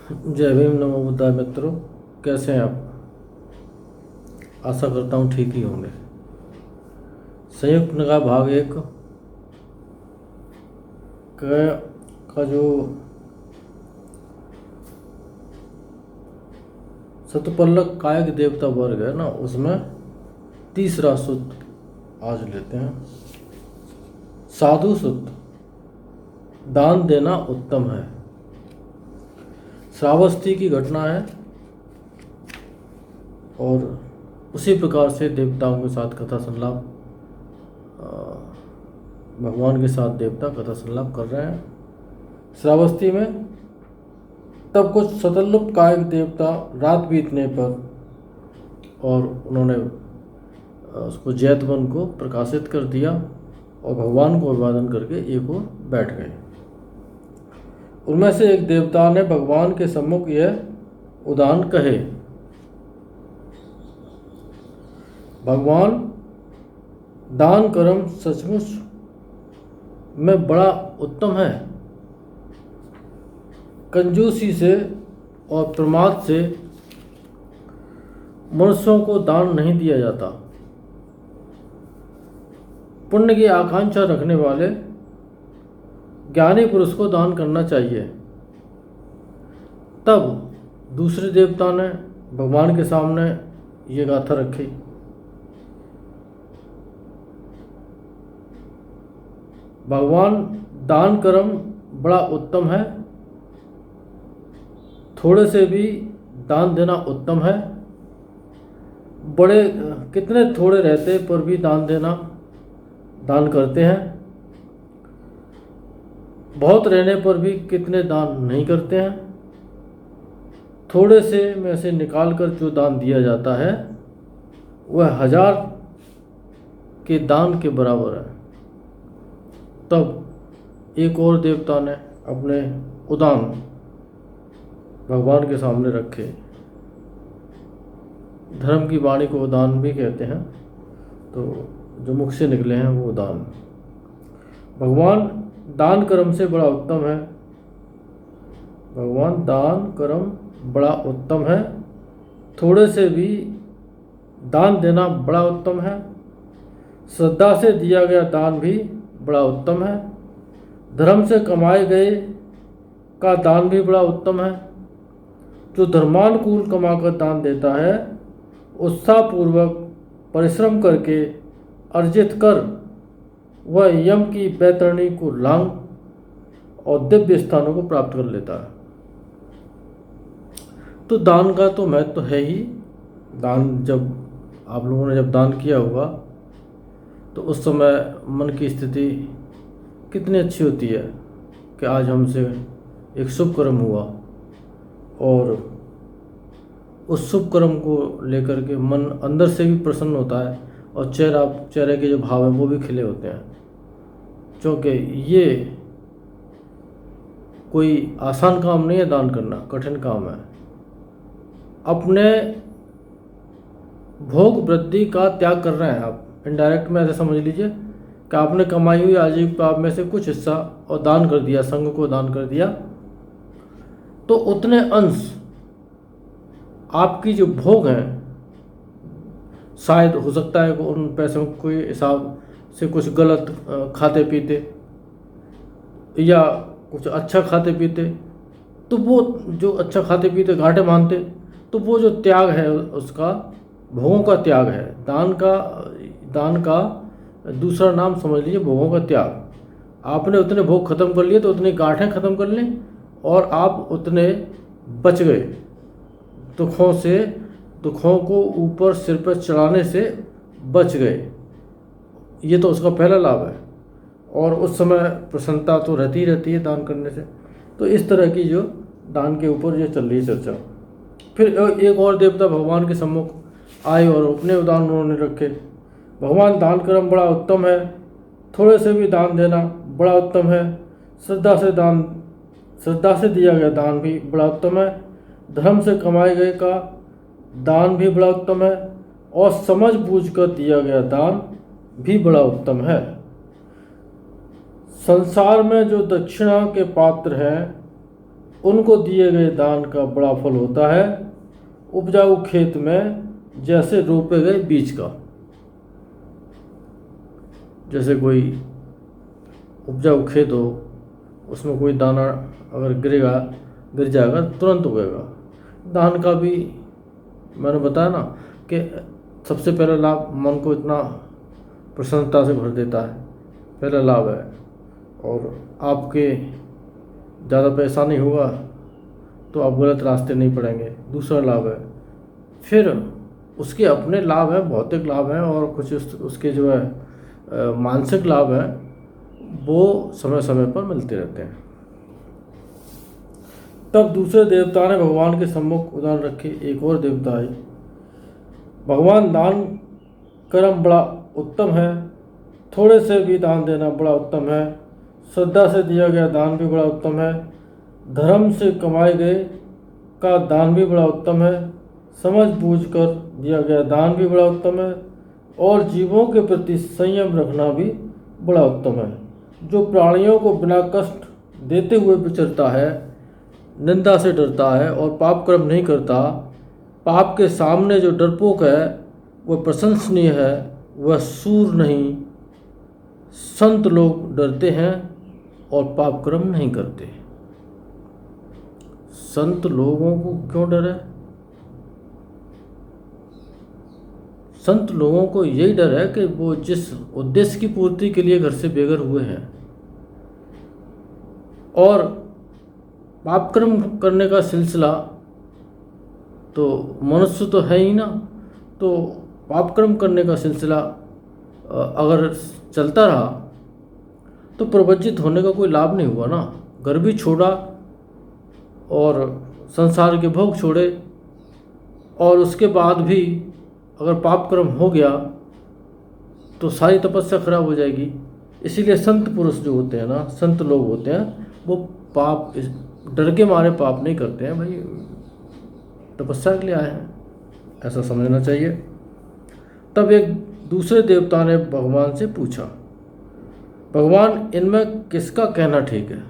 जय भीम, नमो बुद्धाय। मित्रों, कैसे हैं आप? आशा करता हूँ ठीक ही होंगे। संयुक्त निकाय भाग एक का जो शतपल्लक कायिक देवता वर्ग है ना, उसमें तीसरा सूत्र आज लेते हैं। साधु सुत, दान देना उत्तम है। श्रावस्ती की घटना है और उसी प्रकार से देवताओं के साथ कथा संलाप, भगवान के साथ देवता कथा संलाप कर रहे हैं श्रावस्ती में। तब कुछ शतल्लुप कायिक देवता रात बीतने पर, और उन्होंने उसको जैतवन को प्रकाशित कर दिया और भगवान को अभिवादन करके एक ओर बैठ गए। उनमें से एक देवता ने भगवान के सम्मुख यह उदान कहे, भगवान, दान कर्म सचमुच में बड़ा उत्तम है। कंजूसी से और प्रमाद से मनुष्यों को दान नहीं दिया जाता। पुण्य की आकांक्षा रखने वाले ज्ञानी पुरुष को दान करना चाहिए। तब दूसरे देवता ने भगवान के सामने ये गाथा रखी, भगवान, दान कर्म बड़ा उत्तम है। थोड़े से भी दान देना उत्तम है। बड़े कितने थोड़े रहते पर भी दान करते हैं। बहुत रहने पर भी कितने दान नहीं करते हैं। थोड़े से में से निकाल कर जो दान दिया जाता है वह 1000 के दान के बराबर है। तब एक और देवता ने अपने उदान भगवान के सामने रखे। धर्म की वाणी को उदान भी कहते हैं, तो जो मुख से निकले हैं वो उदान। भगवान, दान कर्म से बड़ा उत्तम है। भगवान, दान कर्म बड़ा उत्तम है। थोड़े से भी दान देना बड़ा उत्तम है। श्रद्धा से दिया गया दान भी बड़ा उत्तम है। धर्म से कमाए गए का दान भी बड़ा उत्तम है। जो धर्मानुकूल कमाकर दान देता है, उत्साहपूर्वक परिश्रम करके अर्जित कर वह यम की बैतरणी को लांघ और दिव्य स्थानों को प्राप्त कर लेता है। तो दान का तो महत्व तो है ही। दान, जब आप लोगों ने जब दान किया होगा तो उस समय मन की स्थिति कितनी अच्छी होती है कि आज हमसे एक शुभ कर्म हुआ, और उस शुभ कर्म को लेकर के मन अंदर से भी प्रसन्न होता है और चेहरे के जो भाव हैं वो भी खिले होते हैं। क्योंकि ये कोई आसान काम नहीं है, दान करना कठिन काम है। अपने भोग वृद्धि का त्याग कर रहे हैं आप। इनडायरेक्ट में ऐसे समझ लीजिए कि आपने कमाई हुई आजीविका में से कुछ हिस्सा और दान कर दिया, संघ को दान कर दिया, तो उतने अंश आपकी जो भोग हैं, शायद हो सकता है कि उन पैसों के हिसाब से कुछ गलत खाते पीते या कुछ अच्छा खाते पीते, तो वो जो अच्छा खाते पीते घाटे मानते, तो वो जो त्याग है उसका, भोगों का त्याग है। दान का दूसरा नाम समझ लीजिए भोगों का त्याग। आपने उतने भोग खत्म कर लिए तो उतनी गांठें खत्म कर लें और आप उतने बच गए दुखों को ऊपर सिर पर चढ़ाने से बच गए। ये तो उसका पहला लाभ है। और उस समय प्रसन्नता तो रहती ही रहती है दान करने से। तो इस तरह की जो दान के ऊपर ये चल रही चर्चा। फिर एक और देवता भगवान के सम्मुख आए और अपने उदान उन्होंने रखे, भगवान, दान कर्म बड़ा उत्तम है। थोड़े से भी दान देना बड़ा उत्तम है। श्रद्धा से दिया गया दान भी बड़ा उत्तम है। धर्म से कमाए गए का दान भी बड़ा उत्तम है। और समझ बूझ कर दिया गया दान भी बड़ा उत्तम है। संसार में जो दक्षिणा के पात्र हैं उनको दिए गए दान का बड़ा फल होता है उपजाऊ खेत में जैसे रोपे गए बीज का। जैसे कोई उपजाऊ खेत हो, उसमें कोई दाना अगर गिर जाएगा तुरंत उगेगा। दान का भी मैंने बताया ना कि सबसे पहला लाभ मन को इतना प्रसन्नता से भर देता है, पहला लाभ है। और आपके ज़्यादा पैसा नहीं होगा तो आप गलत रास्ते नहीं पड़ेंगे, दूसरा लाभ है। फिर उसके अपने लाभ हैं, भौतिक लाभ हैं, और कुछ उसके जो है मानसिक लाभ हैं, वो समय समय पर मिलते रहते हैं। तब दूसरे देवता ने भगवान के सम्मुख उदाहरण रखे। एक और देवता आई, भगवान दान कर्म बड़ा उत्तम है, थोड़े से भी दान देना बड़ा उत्तम है, श्रद्धा से दिया गया दान भी बड़ा उत्तम है, धर्म से कमाए गए का दान भी बड़ा उत्तम है, समझ बूझ कर दिया गया दान भी बड़ा उत्तम है, और जीवों के प्रति संयम रखना भी बड़ा उत्तम है। जो प्राणियों को बिना कष्ट देते हुए विचरता है, निंदा से डरता है और पाप कर्म नहीं करता, पाप के सामने जो डरपोक है वह प्रशंसनीय है, वह सूर नहीं। संत लोग डरते हैं और पाप कर्म नहीं करते। संत लोगों को क्यों डर है? संत लोगों को यही डर है कि वो जिस उद्देश्य की पूर्ति के लिए घर से बेघर हुए हैं, और पाप कर्म करने का सिलसिला तो मनुष्य तो है ही ना, तो पाप कर्म करने का सिलसिला अगर चलता रहा तो प्रवज्जित होने का कोई लाभ नहीं हुआ ना। घर भी छोड़ा और संसार के भोग छोड़े, और उसके बाद भी अगर पाप कर्म हो गया तो सारी तपस्या खराब हो जाएगी। इसीलिए संत पुरुष जो होते हैं ना, संत लोग होते हैं, वो पाप डर के मारे पाप नहीं करते हैं। भाई तपस्या के लिए आए हैं, ऐसा समझना चाहिए। तब एक दूसरे देवता ने भगवान से पूछा, भगवान इनमें किसका कहना ठीक है?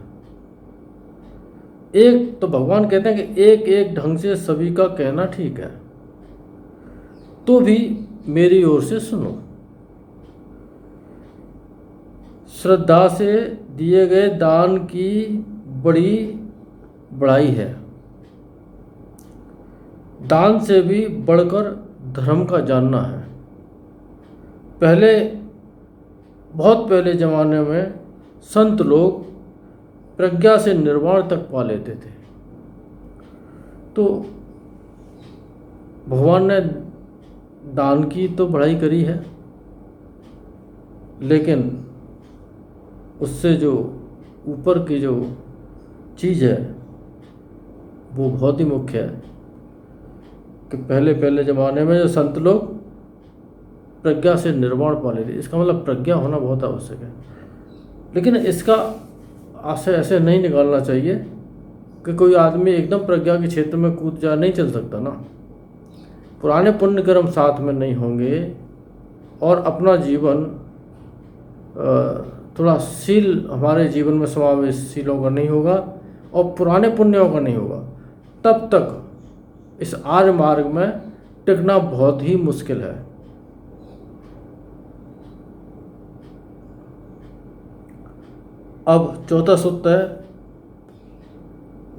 एक तो भगवान कहते हैं कि एक एक ढंग से सभी का कहना ठीक है, तो भी मेरी ओर से सुनो। श्रद्धा से दिए गए दान की बड़ी बड़ाई है, दान से भी बढ़कर धर्म का जानना है। पहले, बहुत पहले ज़माने में संत लोग प्रज्ञा से निर्वाण तक पा लेते थे, तो भगवान ने दान की तो बढ़ाई करी है, लेकिन उससे जो ऊपर की जो चीज़ है वो बहुत ही मुख्य है कि पहले ज़माने में जो संत लोग प्रज्ञा से निर्वाण पा लेते। इसका मतलब प्रज्ञा होना बहुत आवश्यक है, लेकिन इसका आशय ऐसे नहीं निकालना चाहिए कि कोई आदमी एकदम प्रज्ञा के क्षेत्र में कूद जा, नहीं चल सकता ना। पुराने पुण्य कर्म साथ में नहीं होंगे और अपना जीवन थोड़ा शील हमारे जीवन में समावेशीलों का नहीं होगा और पुराने पुण्यों का नहीं होगा, तब तक इस आर्य मार्ग में टिकना बहुत ही मुश्किल है। अब चौथा सूत्र है,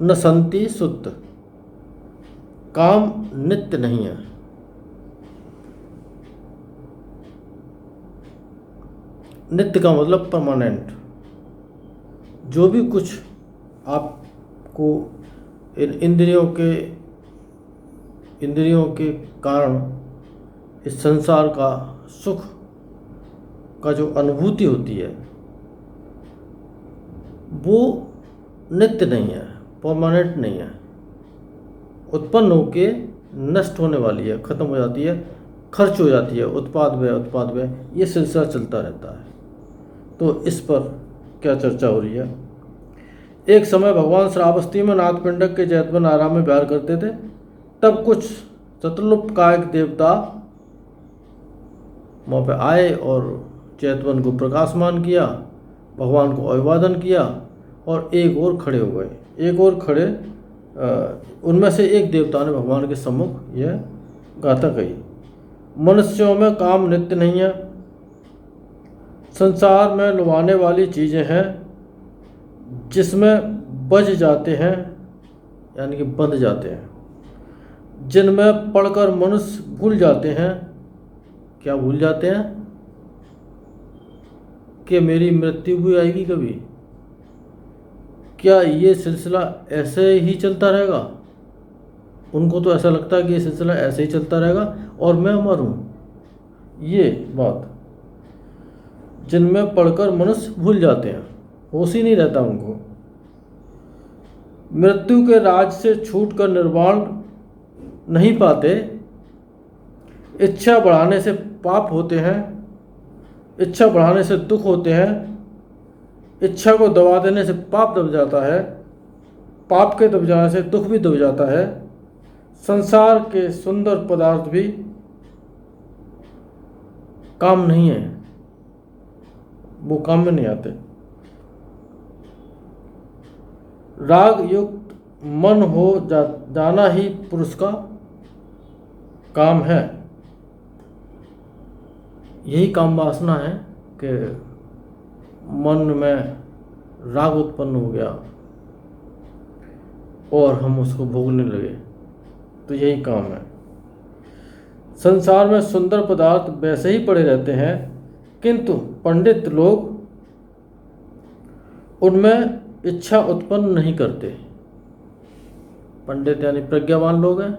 न संति सुत्त, काम नित्य नहीं है। नित्य का मतलब परमानेंट। जो भी कुछ आपको इंद्रियों के कारण इस संसार का सुख का जो अनुभूति होती है वो नित्य नहीं है, परमानेंट नहीं है, उत्पन्न होके नष्ट होने वाली है, खत्म हो जाती है, खर्च हो जाती है, उत्पाद व्यय ये सिलसिला चलता रहता है। तो इस पर क्या चर्चा हो रही है? एक समय भगवान श्रावस्ती में नाथपिंडक के जैतवन आराम में विहार करते थे। तब कुछ चतुर्लुपकायक देवता वहाँ पे आए और जैतवन को प्रकाशमान किया, भगवान को अभिवादन किया और एक ओर खड़े हो गए। एक और खड़े उनमें से एक देवता ने भगवान के सम्मुख यह गाथा कही, मनुष्यों में काम नित्य नहीं है, संसार में लुभाने वाली चीज़ें हैं जिसमें बज जाते हैं, यानी कि बंध जाते हैं, जिनमें पढ़कर मनुष्य भूल जाते हैं। क्या भूल जाते हैं? कि मेरी मृत्यु भी आएगी कभी, क्या ये सिलसिला ऐसे ही चलता रहेगा? उनको तो ऐसा लगता है कि ये सिलसिला ऐसे ही चलता रहेगा और मैं अमर हूँ। ये बात, जिनमें पढ़कर मनुष्य भूल जाते हैं, होश ही नहीं रहता उनको। मृत्यु के राज से छूटकर निर्वाण नहीं पाते, इच्छा बढ़ाने से पाप होते हैं, इच्छा बढ़ाने से दुख होते हैं, इच्छा को दबा देने से पाप दब जाता है, पाप के दब जाने से दुख भी दब जाता है, संसार के सुंदर पदार्थ भी काम नहीं है, वो काम में नहीं आते। राग युक्त मन हो जाना ही पुरुष का काम है। यही काम वासना है कि मन में राग उत्पन्न हो गया और हम उसको भोगने लगे, तो यही काम है। संसार में सुंदर पदार्थ वैसे ही पड़े रहते हैं, किंतु पंडित लोग उनमें इच्छा उत्पन्न नहीं करते। पंडित यानी प्रज्ञावान लोग हैं,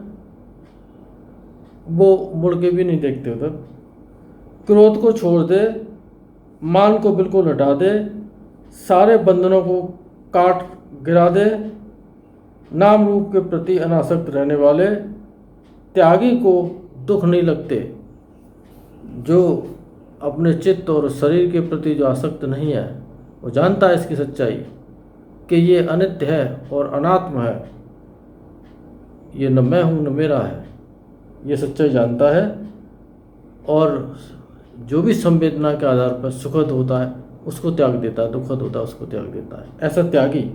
वो मुड़ के भी नहीं देखते उधर। क्रोध को छोड़ दे, मान को बिल्कुल हटा दे, सारे बंधनों को काट गिरा दे, नाम रूप के प्रति अनासक्त रहने वाले त्यागी को दुख नहीं लगते। जो अपने चित्त और शरीर के प्रति जो आसक्त नहीं है, वो जानता है इसकी सच्चाई कि ये अनित्य है और अनात्म है, ये न मैं हूँ न मेरा है, ये सच्चाई जानता है। और जो भी संवेदना के आधार पर सुखद होता है उसको त्याग देता है, दुखद होता है उसको त्याग देता है। ऐसा त्यागी,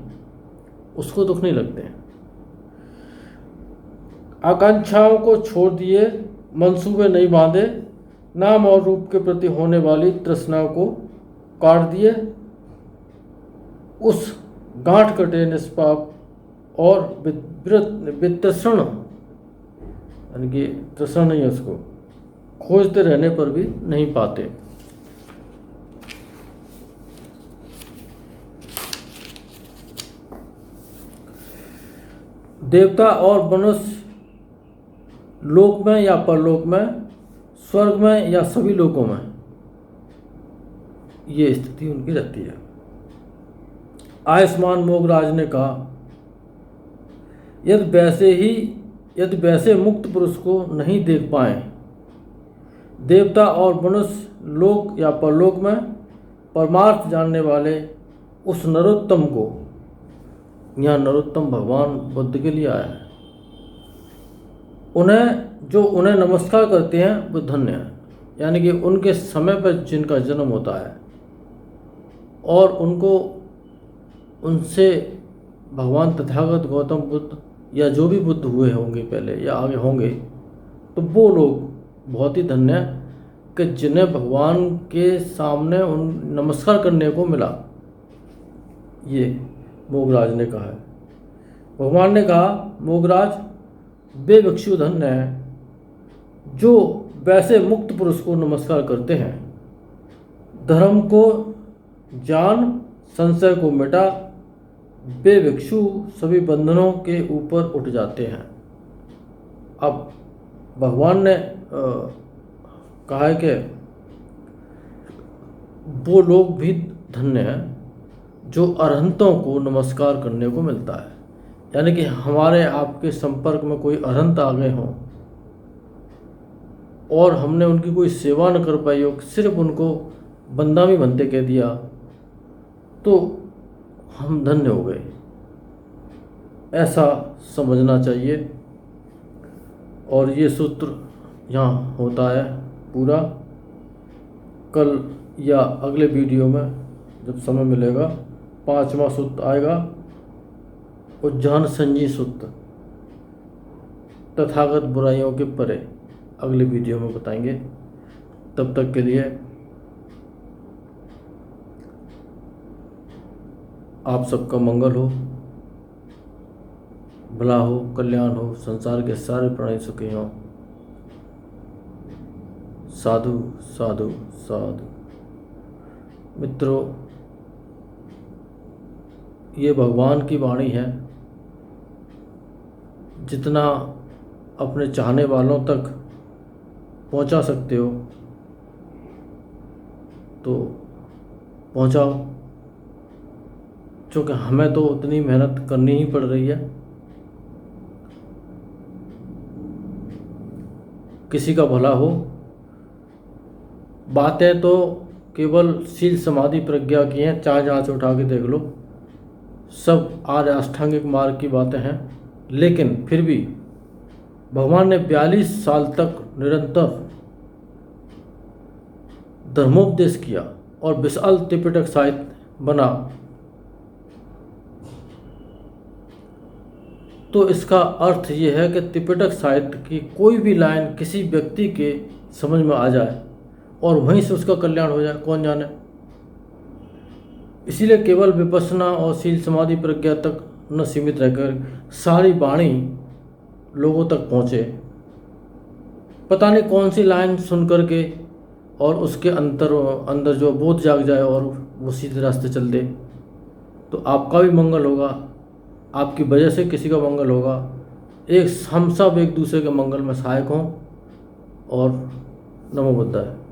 उसको दुख नहीं लगते हैं। आकांक्षाओं को छोड़ दिए, मंसूबे नहीं बांधे, नाम और रूप के प्रति होने वाली तृष्णाओं को काट दिए, उस गांठ कटे निष्पाप और वितृष्ण, यानी कि तृष्णा नहीं है, उसको खोजते रहने पर भी नहीं पाते। देवता और मनुष्य लोक में या परलोक में, स्वर्ग में या सभी लोकों में, ये स्थिति उनकी रहती है। आयुष्मान मोगराज ने कहा, यदि वैसे मुक्त पुरुष को नहीं देख पाए, देवता और मनुष्य लोक या परलोक में परमार्थ जानने वाले उस नरोत्तम को, यहाँ नरोत्तम भगवान बुद्ध के लिए आया है, उन्हें नमस्कार करते हैं वो धन्य है। यानी कि उनके समय पर जिनका जन्म होता है और उनसे भगवान तथागत गौतम बुद्ध या जो भी बुद्ध हुए होंगे पहले या आगे होंगे, तो वो लोग बहुत ही धन्य हैं कि जिन्हें भगवान के सामने उन नमस्कार करने को मिला। ये मोगराज ने कहा है। भगवान ने कहा, मोगराज वे भिक्षु धन्य हैं जो वैसे मुक्त पुरुष को नमस्कार करते हैं। धर्म को जान, संशय को मिटा, वे भिक्षु सभी बंधनों के ऊपर उठ जाते हैं। अब भगवान ने कहा है कि वो लोग भी धन्य हैं जो अरहंतों को नमस्कार करने को मिलता है। यानी कि हमारे आपके संपर्क में कोई अरहंत आ गए हों और हमने उनकी कोई सेवा न कर पाई हो, सिर्फ उनको बंदा भी बनते कह दिया, तो हम धन्य हो गए, ऐसा समझना चाहिए। और ये सूत्र यहाँ होता है पूरा। कल या अगले वीडियो में जब समय मिलेगा 5वां सूत्र आएगा, उज्जहान संजी सुत, तथागत बुराइयों के परे अगली वीडियो में बताएंगे। तब तक के लिए आप सबका मंगल हो, भला हो, कल्याण हो, संसार के सारे प्राणी सुखी हों। साधु साधु साधु। मित्रों, ये भगवान की वाणी है। जितना अपने चाहने वालों तक पहुंचा सकते हो तो पहुंचाओ, क्योंकि हमें तो उतनी मेहनत करनी ही पड़ रही है। किसी का भला हो। बातें तो केवल शील समाधि प्रज्ञा की हैं, चाहे जहाँ से उठा के देख लो, सब आर्य अष्टांगिक मार्ग की बातें हैं। लेकिन फिर भी भगवान ने 42 साल तक निरंतर धर्मोपदेश किया और विशाल त्रिपिटक साहित्य बना। तो इसका अर्थ ये है कि त्रिपिटक साहित्य की कोई भी लाइन किसी व्यक्ति के समझ में आ जाए और वहीं से उसका कल्याण हो जाए, कौन जाने। इसीलिए केवल विपश्यना और शील समाधि प्रज्ञा तक न सीमित रहकर सारी वाणी लोगों तक पहुँचे। पता नहीं कौन सी लाइन सुन करके और उसके अंदर जो बोध जाग जाए और वो सीधे रास्ते चल दे, तो आपका भी मंगल होगा, आपकी वजह से किसी का मंगल होगा। हम सब एक दूसरे के मंगल में सहायक हों। और नमो बुद्धाय।